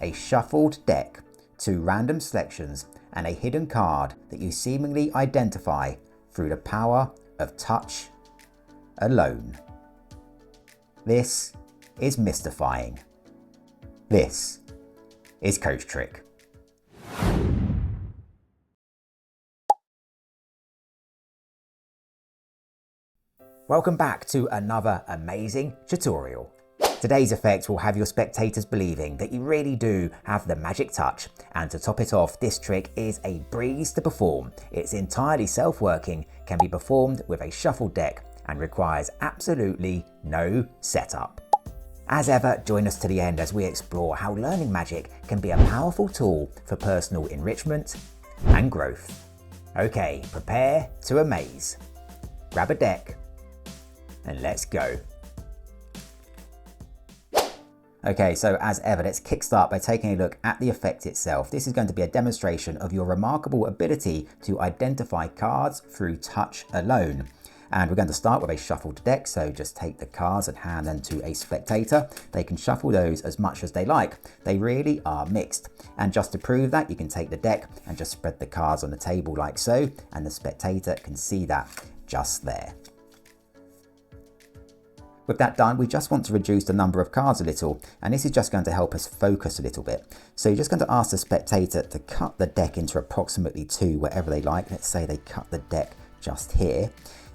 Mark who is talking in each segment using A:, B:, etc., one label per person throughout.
A: a shuffled deck, 2 random selections, and a hidden card that you seemingly identify through the power of touch alone. This is mystifying. This is CoachTrick. Welcome back to another amazing tutorial. Today's effect will have your spectators believing that you really do have the magic touch, and to top it off, this trick is a breeze to perform. It's entirely self-working, can be performed with a shuffled deck, and requires absolutely no setup. As ever, join us to the end as we explore how learning magic can be a powerful tool for personal enrichment and growth. Okay, prepare to amaze. Grab a deck and let's go. Okay, so as ever, let's kickstart by taking a look at the effect itself. This is going to be a demonstration of your remarkable ability to identify cards through touch alone. And we're going to start with a shuffled deck, so just take the cards and hand them to a spectator. They can shuffle those as much as they like. They really are mixed. And just to prove that, you can take the deck and just spread the cards on the table like so, and the spectator can see that just there. With that done, we just want to reduce the number of cards a little, and this is just going to help us focus a little bit. So you're just going to ask the spectator to cut the deck into approximately 2 wherever they like. Let's say they cut the deck just here.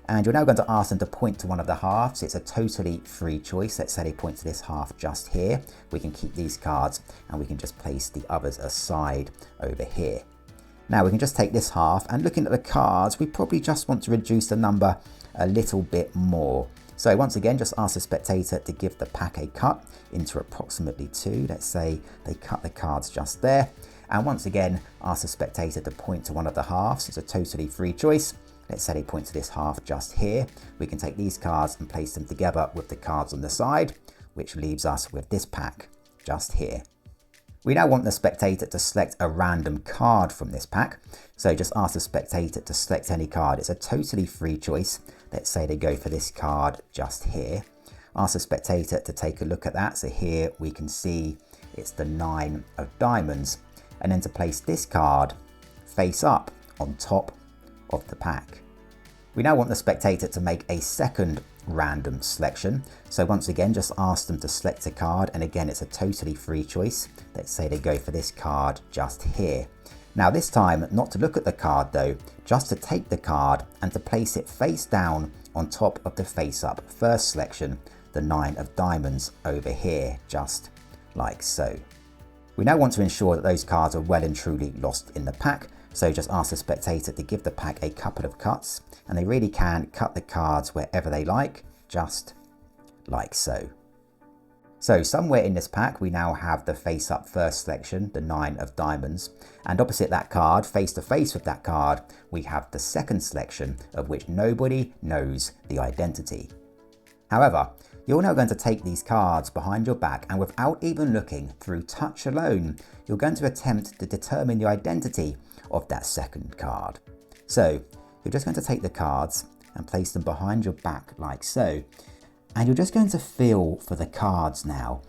A: And you're now going to ask them to point to one of the halves. It's a totally free choice. Let's say they point to this half just here. We can keep these cards and we can just place the others aside over here. Now we can just take this half, and looking at the cards, we probably just want to reduce the number a little bit more. So once again, just ask the spectator to give the pack a cut into approximately 2. Let's say they cut the cards just there. And once again, ask the spectator to point to one of the halves. It's a totally free choice. Let's say they point to this half just here. We can take these cards and place them together with the cards on the side, which leaves us with this pack just here. We now want the spectator to select a random card from this pack. So just ask the spectator to select any card. It's a totally free choice. Let's say they go for this card just here. Ask the spectator to take a look at that. So here we can see it's the 9 of diamonds. And then to place this card face up on top of the pack. We now want the spectator to make a second random selection. So once again, just ask them to select a card, and again, it's a totally free choice. Let's say they go for this card just here. Now this time, not to look at the card though, just to take the card and to place it face down on top of the face up first selection, the 9 of diamonds over here, just like so. We now want to ensure that those cards are well and truly lost in the pack. So just ask the spectator to give the pack a couple of cuts, and they really can cut the cards wherever they like, just like so. So somewhere in this pack, we now have the face up first selection, the 9 of diamonds, and opposite that card, face to face with that card, we have the second selection of which nobody knows the identity. However, you're now going to take these cards behind your back, and without even looking, through touch alone, you're going to attempt to determine the identity of that second card. So you're just going to take the cards and place them behind your back like so, and you're just going to feel for the cards now.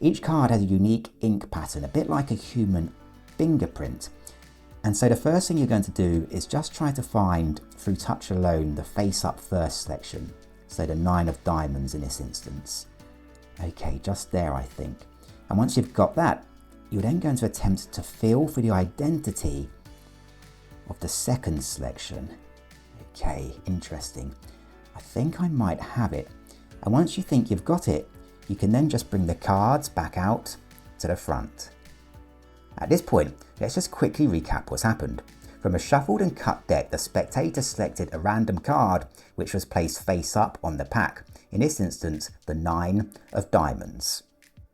A: Each card has a unique ink pattern, a bit like a human fingerprint. And so the first thing you're going to do is just try to find, through touch alone, the face up first selection. So the 9 of diamonds in this instance. Okay, just there I think. And once you've got that, you're then going to attempt to feel for the identity of the second selection. Okay, interesting. I think I might have it. And once you think you've got it, you can then just bring the cards back out to the front. At this point, let's just quickly recap what's happened. From a shuffled and cut deck, the spectator selected a random card which was placed face up on the pack, in this instance the 9 of diamonds.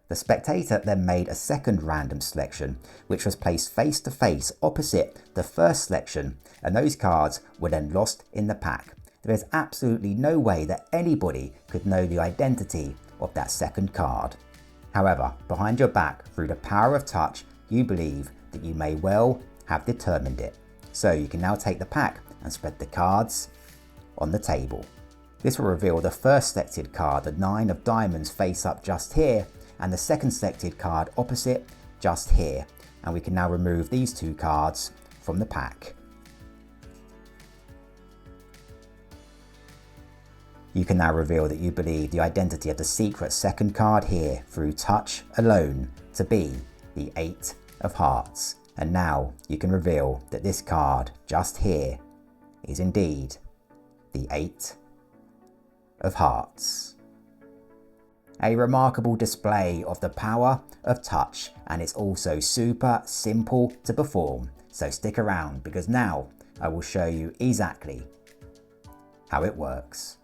A: The spectator then made a second random selection which was placed face to face opposite the first selection, and those cards were then lost in the pack. There is absolutely no way that anybody could know the identity of that second card. However, behind your back, through the power of touch, you believe that you may well have determined it. So you can now take the pack and spread the cards on the table. This will reveal the first selected card, the 9 of diamonds face up just here, and the second selected card opposite just here, and we can now remove these 2 cards from the pack. You can now reveal that you believe the identity of the secret second card here through touch alone to be the 8 of Hearts. And now you can reveal that this card just here is indeed the 8 of Hearts. A remarkable display of the power of touch, and it's also super simple to perform. So stick around, because now I will show you exactly how it works.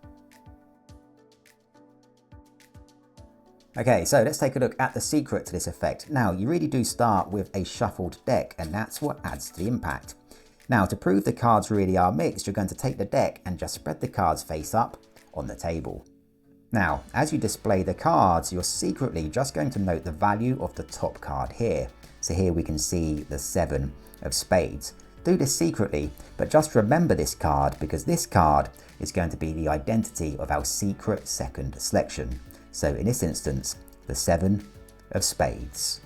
A: Okay, so let's take a look at the secret to this effect. Now, you really do start with a shuffled deck, and that's what adds to the impact. Now, to prove the cards really are mixed, you're going to take the deck and just spread the cards face up on the table. Now, as you display the cards, you're secretly just going to note the value of the top card here. So here we can see the 7 of Spades. Do this secretly, but just remember this card, because this card is going to be the identity of our secret second selection. So in this instance, the 7 of Spades.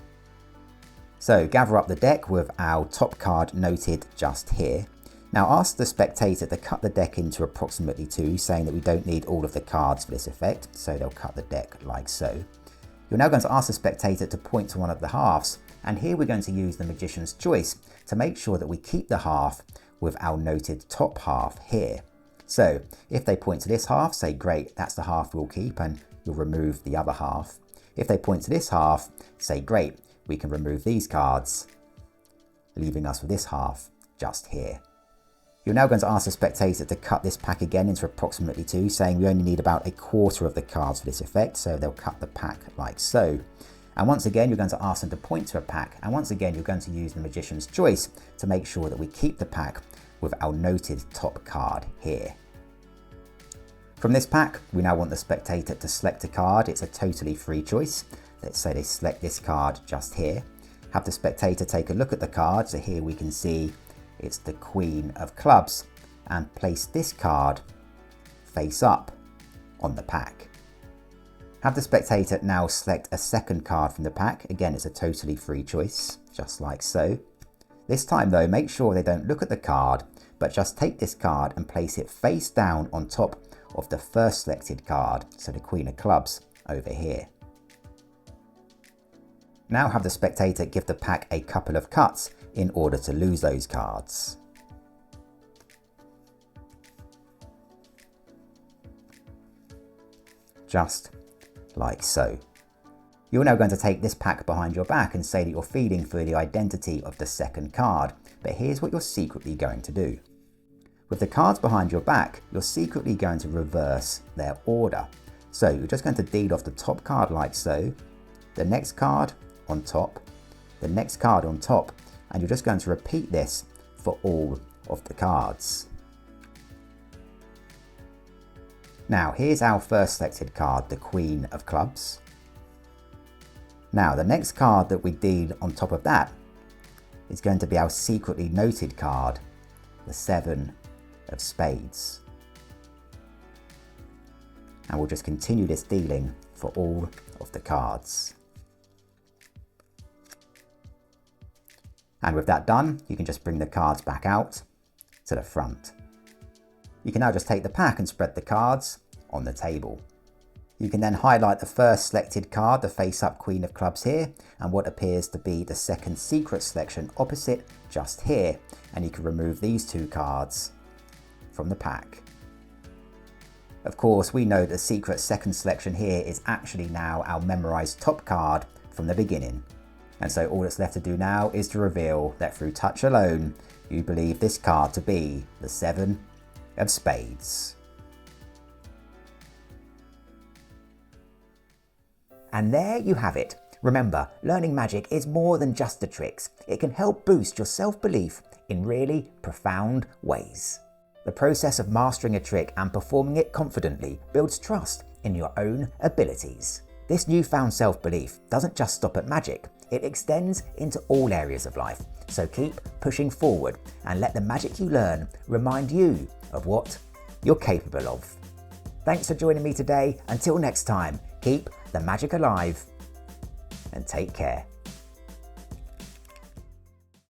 A: So gather up the deck with our top card noted just here. Now ask the spectator to cut the deck into approximately 2, saying that we don't need all of the cards for this effect, so they'll cut the deck like so. You're now going to ask the spectator to point to one of the halves, and here we're going to use the Magician's Choice to make sure that we keep the half with our noted top half here. So if they point to this half, say great, that's the half we'll keep, and you'll remove the other half. If they point to this half, say great, we can remove these cards, leaving us with this half just here. You're now going to ask the spectator to cut this pack again into approximately 2, saying we only need about 1/4 of the cards for this effect, so they'll cut the pack like so. And once again, you're going to ask them to point to a pack, and once again, you're going to use the Magician's Choice to make sure that we keep the pack with our noted top card here. From this pack, we now want the spectator to select a card. It's a totally free choice. Let's say they select this card just here. Have the spectator take a look at the card. So here we can see it's the Queen of Clubs, and place this card face up on the pack. Have the spectator now select a second card from the pack. Again, it's a totally free choice, just like so. This time though, make sure they don't look at the card, but just take this card and place it face down on top of the first selected card, so the Queen of Clubs over here. Now have the spectator give the pack a couple of cuts in order to lose those cards. Just like so. You're now going to take this pack behind your back and say that you're feeling for the identity of the second card, but here's what you're secretly going to do. With the cards behind your back, you're secretly going to reverse their order. So you're just going to deal off the top card like so, the next card on top, the next card on top, and you're just going to repeat this for all of the cards. Now here's our first selected card, the Queen of Clubs. Now the next card that we deal on top of that is going to be our secretly noted card, the 7 of Spades. And we'll just continue this dealing for all of the cards. And with that done, you can just bring the cards back out to the front. You can now just take the pack and spread the cards on the table. You can then highlight the first selected card, the face-up Queen of Clubs here, and what appears to be the second secret selection opposite just here, and you can remove these 2 cards from the pack. Of course, we know the secret second selection here is actually now our memorized top card from the beginning. And so all that's left to do now is to reveal that through touch alone, you believe this card to be the 7 of Spades. And there you have it. Remember, learning magic is more than just the tricks. It can help boost your self-belief in really profound ways. The process of mastering a trick and performing it confidently builds trust in your own abilities. This newfound self-belief doesn't just stop at magic, it extends into all areas of life. So keep pushing forward and let the magic you learn remind you of what you're capable of. Thanks for joining me today. Until next time, keep the magic alive and take care.